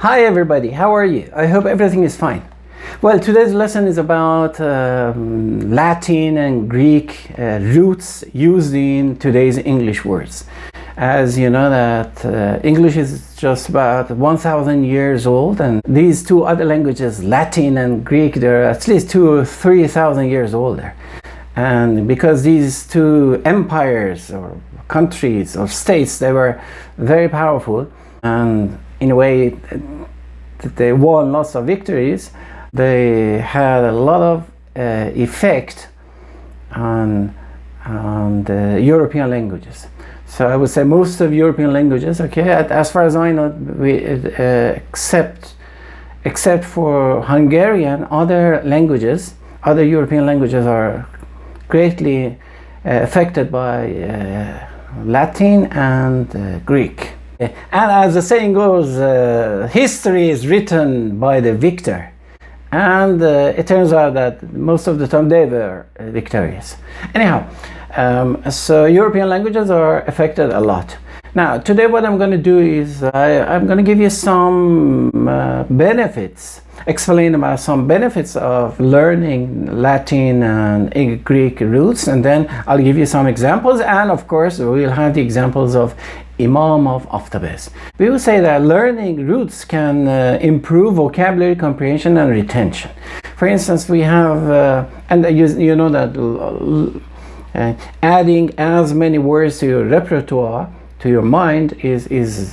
Hi everybody, how are you? I hope everything is fine. Well, today's lesson is about Latin and Greek roots used in today's English words. As you know that English is just about 1,000 years old, and these two other languages, Latin and Greek, they're at least 2,000 or 3,000 years older. And because these two empires or countries or states, they were very powerful, and in a way they won lots of victories, they had a lot of effect on the European languages. So I would say most of European languages, okay, as far as I know, except for Hungarian, other languages, other European languages are greatly affected by Latin and Greek. And as the saying goes, history is written by the victor. And it turns out that most of the time they were victorious. Anyhow, so European languages are affected a lot. Now, today what I'm going to do is I'm going to give you some benefits, explain about some benefits of learning Latin and Greek roots, and then I'll give you some examples, and of course we'll have the examples of Imam of Aftabes. We will say that learning roots can improve vocabulary comprehension and retention. For instance, we have, and you know that adding as many words to your repertoire, to your mind, is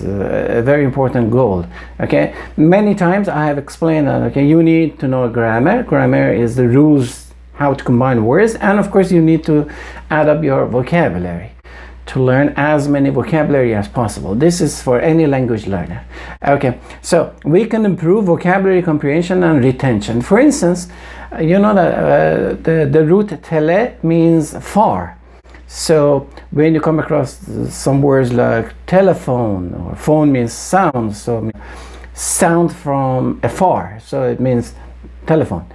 a very important goal. Okay, many times I have explained that, okay, you need to know grammar. Grammar is the rules how to combine words, and of course you need to add up your vocabulary to learn as many vocabulary as possible. This is for any language learner. Okay, so we can improve vocabulary comprehension and retention. For instance, you know that the root tele means far. So when you come across some words like telephone, or phone means sound, so sound from afar, so it means telephone.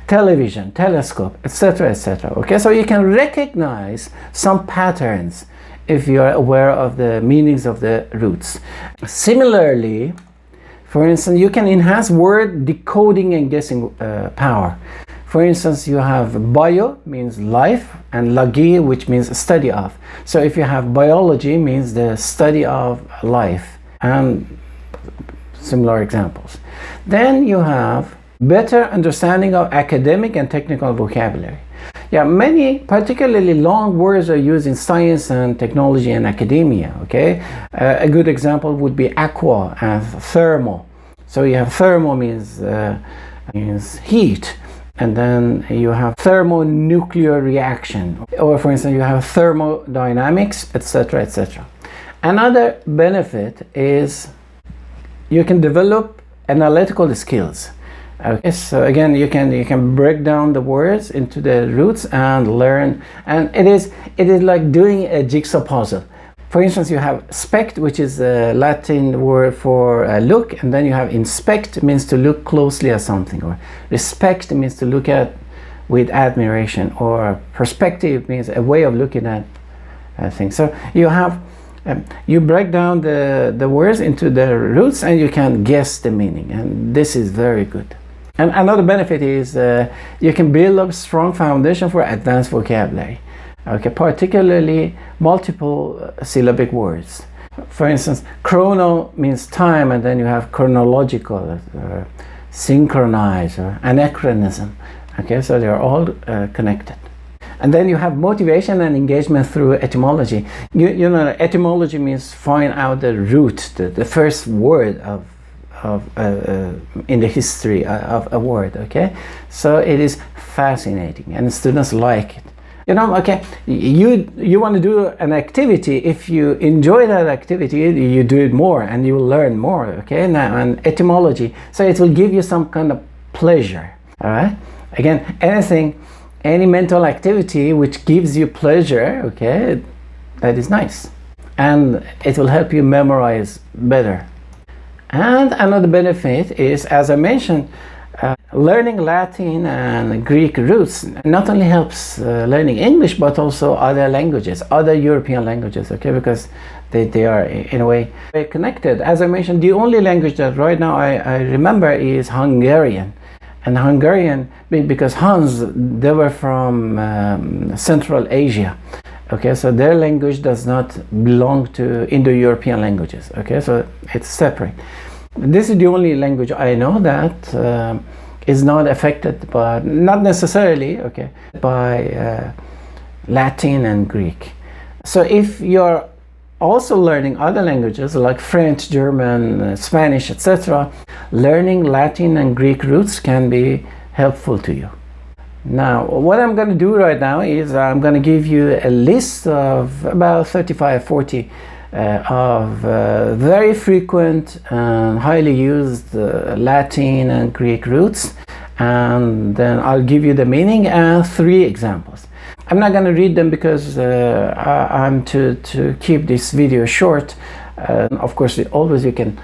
Television, telescope, etc., etc. Okay, so you can recognize some patterns if you are aware of the meanings of the roots. Similarly, for instance, you can enhance word decoding and guessing power. For instance, you have bio means life, and lagi, which means study of. So if you have biology, means the study of life, and similar examples. Then you have better understanding of academic and technical vocabulary. Yeah, many particularly long words are used in science and technology and academia. Okay, a good example would be aqua and thermal. So you have thermal means heat, and then you have thermonuclear reaction, or for instance you have thermodynamics, etc., etc. Another benefit is you can develop analytical skills. Okay, so again you can break down the words into the roots and learn, and it is like doing a jigsaw puzzle. For instance, you have spect, which is a Latin word for look, and then you have inspect, means to look closely at something, or respect means to look at with admiration, or perspective means a way of looking at things. So you have you break down the words into the roots, and you can guess the meaning, and this is very good. And another benefit is you can build up strong foundation for advanced vocabulary. Okay, particularly multiple syllabic words. For instance, chrono means time, and then you have chronological, synchronize, or anachronism. Okay, so they are all connected. And then you have motivation and engagement through etymology. You know, etymology means find out the root, the first word of in the history of a word. Okay, so it is fascinating, and students like it. You know, okay, you want to do an activity. If you enjoy that activity, you do it more, and you will learn more. Okay, now, and etymology, so it will give you some kind of pleasure. All right. Again, any mental activity which gives you pleasure, okay, that is nice, and it will help you memorize better. And another benefit is, as I mentioned, learning Latin and Greek roots not only helps learning English, but also other languages, other European languages, okay, because they are in a way connected. As I mentioned, the only language that right now I remember is Hungarian. And Hungarian, because Huns, they were from Central Asia. Okay, so their language does not belong to Indo-European languages. Okay, so it's separate. This is the only language I know that is not affected by, not necessarily, okay, by Latin and Greek. So if you're also learning other languages like French, German, Spanish, etc., learning Latin and Greek roots can be helpful to you. Now, what I'm going to do right now is I'm going to give you a list of about 35-40 of very frequent and highly used Latin and Greek roots, and then I'll give you the meaning and 3 examples. I'm not going to read them because I'm to keep this video short. Of course, always you can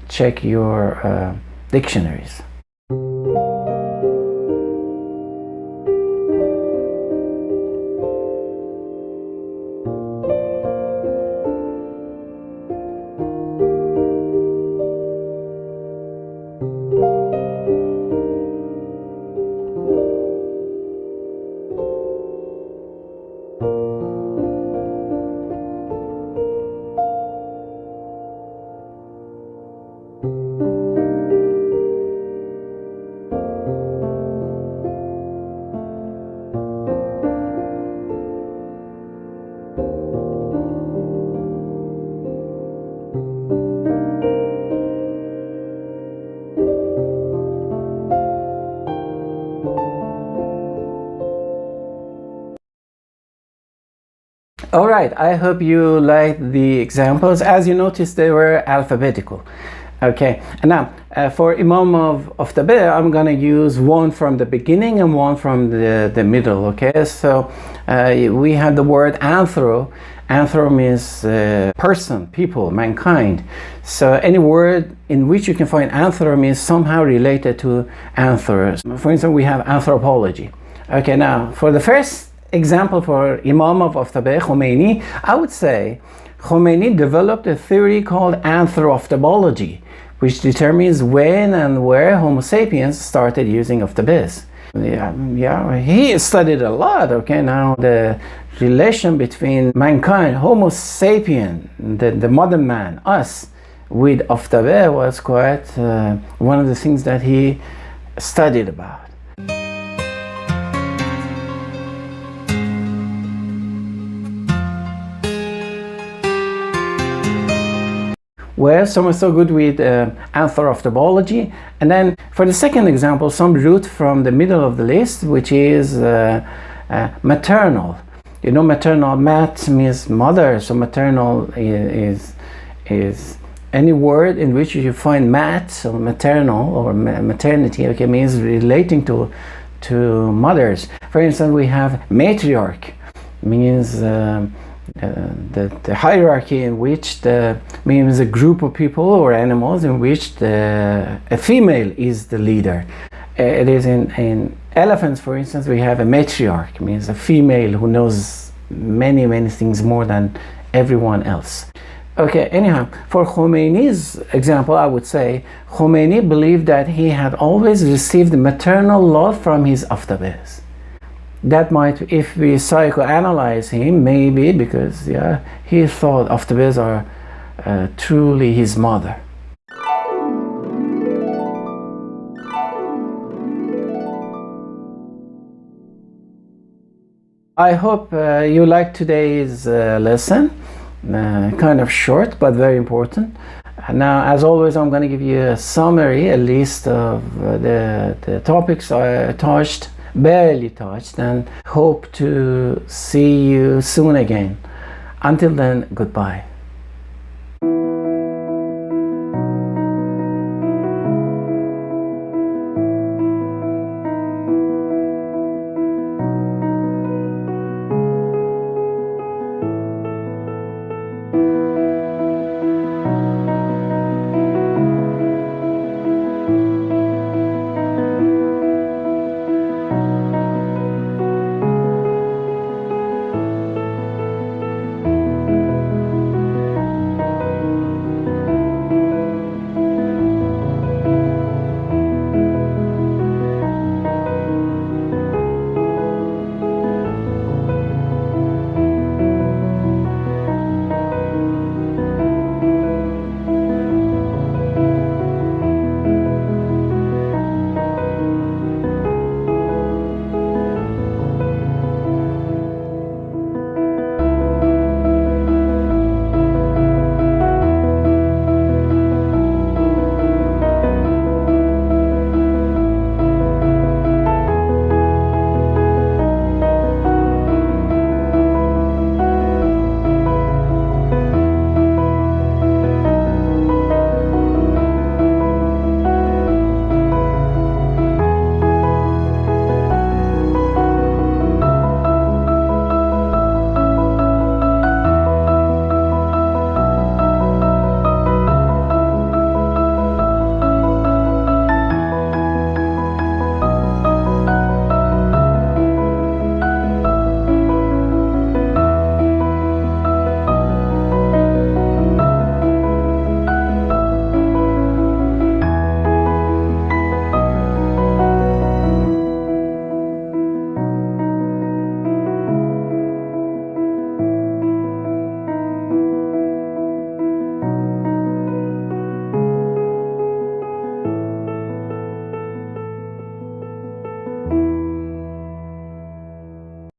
check your dictionaries. All right, I hope you liked the examples. As you noticed, they were alphabetical. Okay, and now for Imam of Tabeh, I'm going to use one from the beginning and one from the middle. Okay, so we have the word anthro. Anthro means person, people, mankind. So any word in which you can find anthro means somehow related to anthros. For instance, we have anthropology. Okay, now for the first example for Imam of Tabeh, Khomeini, I would say Khomeini developed a theory called anthropology, which determines when and where Homo sapiens started using Tabehs. Yeah, he studied a lot. Okay, now the relation between mankind, Homo sapien, the modern man, us, with Tabeh was quite one of the things that he studied about. Well, so good with anthropology. And then for the second example, some root from the middle of the list, which is maternal. You know, maternal, mat means mother, so maternal is any word in which you find mat, so maternal or maternity, okay, means relating to mothers. For instance, we have matriarch, means the hierarchy in which means a group of people or animals in which a female is the leader. It is in elephants, for instance, we have a matriarch, means a female who knows many things more than everyone else. Okay, anyhow, for Khomeini's example, I would say Khomeini believed that he had always received maternal love from his Aftabehs. That might, if we psychoanalyze him, maybe because he thought Aftabehs are truly his mother. I hope you liked today's lesson. Kind of short but very important. Now, as always, I'm going to give you a summary, a list of the topics I barely touched, and hope to see you soon again. Until then, goodbye.